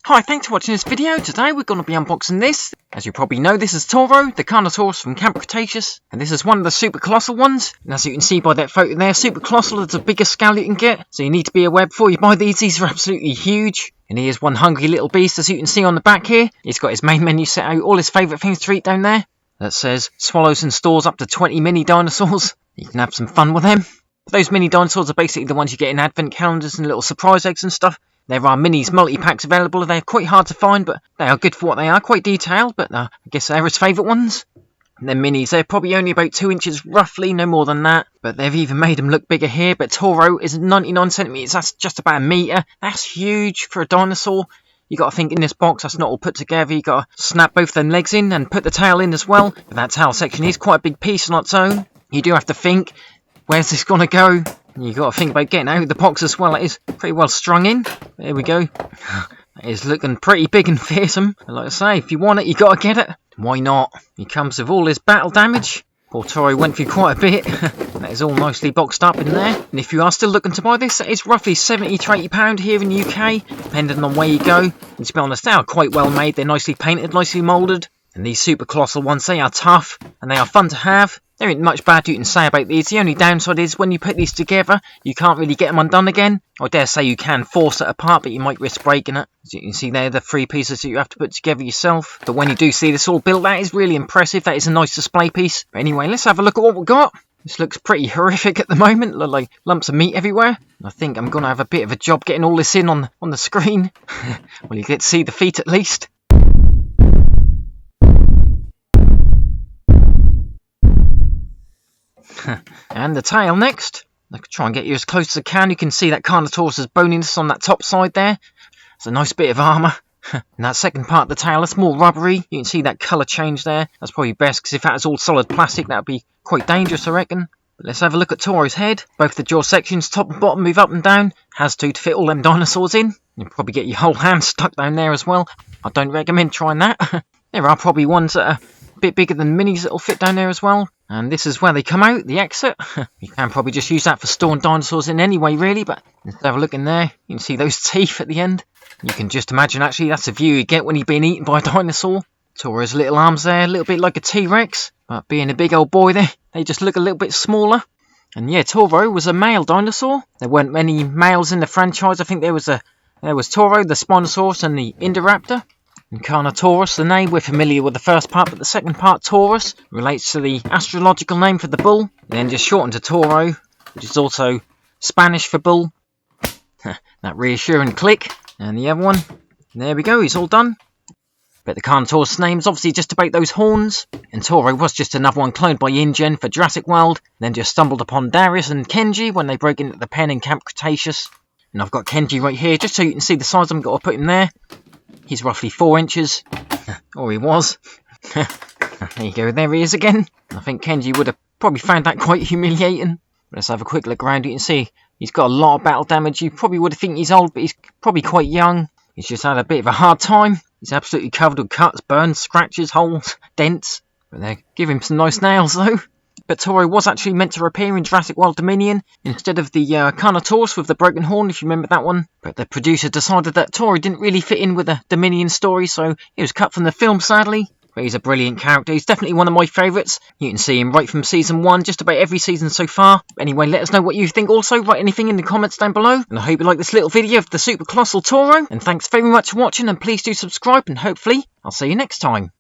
Hi, thanks for watching this video. Today we're going to be unboxing this. As you probably know, this is Toro, the Carnotaurus from Camp Cretaceous. And this is one of the supercolossal ones. And as you can see by that photo there, supercolossal is the biggest scale you can get. So you need to be aware before you buy these are absolutely huge. And here's one hungry little beast, as you can see on the back here. He's got his main menu set out, all his favourite things to eat down there. That says, swallows and stores up to 20 mini dinosaurs. You can have some fun with them. But those mini dinosaurs are basically the ones you get in advent calendars and little surprise eggs and stuff. There are minis multi-packs available. They're quite hard to find, but they are good for what they are. Quite detailed, but I guess they're his favourite ones. And then minis, they're probably only about 2 inches roughly, no more than that. But they've even made them look bigger here. But Toro is 99 centimetres, that's just about a metre. That's huge for a dinosaur. You got to think in this box, that's not all put together. You got to snap both them legs in and put the tail in as well. But that tail section is quite a big piece on its own. You do have to think, where's this going to go? You got to think about getting out of the box as well. It is pretty well strung in. There we go. It is looking pretty big and fearsome. And like I say, if you want it, you got to get it. Why not? He comes with all his battle damage. Poor Toro went through quite a bit. That is all nicely boxed up in there. And if you are still looking to buy this, it is roughly £70 to £80 here in the UK, depending on where you go. And to be honest, they are quite well made. They're nicely painted, nicely moulded. And these super colossal ones, they are tough and they are fun to have. There ain't much bad you can say about these. The only downside is when you put these together, you can't really get them undone again. I dare say you can force it apart, but you might risk breaking it. As you can see there, the 3 pieces that you have to put together yourself. But when you do see this all built, that is really impressive. That is a nice display piece. But anyway, let's have a look at what we've got. This looks pretty horrific at the moment. Look like lumps of meat everywhere. I think I'm going to have a bit of a job getting all this in on the screen. Well, you get to see the feet at least. And the tail next. I can try and get you as close as I can. You can see that Carnotaurus' boniness on that top side there. It's a nice bit of armour. And that second part of the tail, that's more rubbery. You can see that colour change there. That's probably best, because if that was all solid plastic, that would be quite dangerous, I reckon. But let's have a look at Toro's head. Both the jaw sections, top and bottom, move up and down. Has to fit all them dinosaurs in. You'll probably get your whole hand stuck down there as well. I don't recommend trying that. There are probably ones that are a bit bigger than minis that will fit down there as well. And this is where they come out, the exit. You can probably just use that for storing dinosaurs in anyway, really. But let's have a look in there. You can see those teeth at the end. You can just imagine, actually, that's the view you get when you've been eaten by a dinosaur. Toro's little arms there, a little bit like a T-Rex. But being a big old boy there, they just look a little bit smaller. And yeah, Toro was a male dinosaur. There weren't many males in the franchise. I think there was Toro, the Spinosaurus, and the Indoraptor. And Carnotaurus, the name, we're familiar with the first part, but the second part, Taurus, relates to the astrological name for the bull, and then just shortened to Toro, which is also Spanish for bull. That reassuring click. And the other one, there we go, he's all done. But the Carnotaurus name is obviously just about those horns, and Toro was just another one cloned by InGen for Jurassic World, then just stumbled upon Darius and Kenji when they broke into the pen in Camp Cretaceous. And I've got Kenji right here, just so you can see the size I've got to put him there. He's roughly 4 inches, or he was. There you go, there he is again. I think Kenji would have probably found that quite humiliating. Let's have a quick look around. You can see he's got a lot of battle damage. You probably would have think he's old, but he's probably quite young. He's just had a bit of a hard time. He's absolutely covered with cuts, burns, scratches, holes, dents. But they give him some nice nails though. But Toro was actually meant to appear in Jurassic World Dominion instead of the Carnotaurus with the broken horn, if you remember that one. But the producer decided that Toro didn't really fit in with the Dominion story, so he was cut from the film, sadly. But he's a brilliant character. He's definitely one of my favourites. You can see him right from Season 1, just about every season so far. Anyway, let us know what you think also. Write anything in the comments down below. And I hope you like this little video of the super colossal Toro. And thanks very much for watching, and please do subscribe, and hopefully I'll see you next time.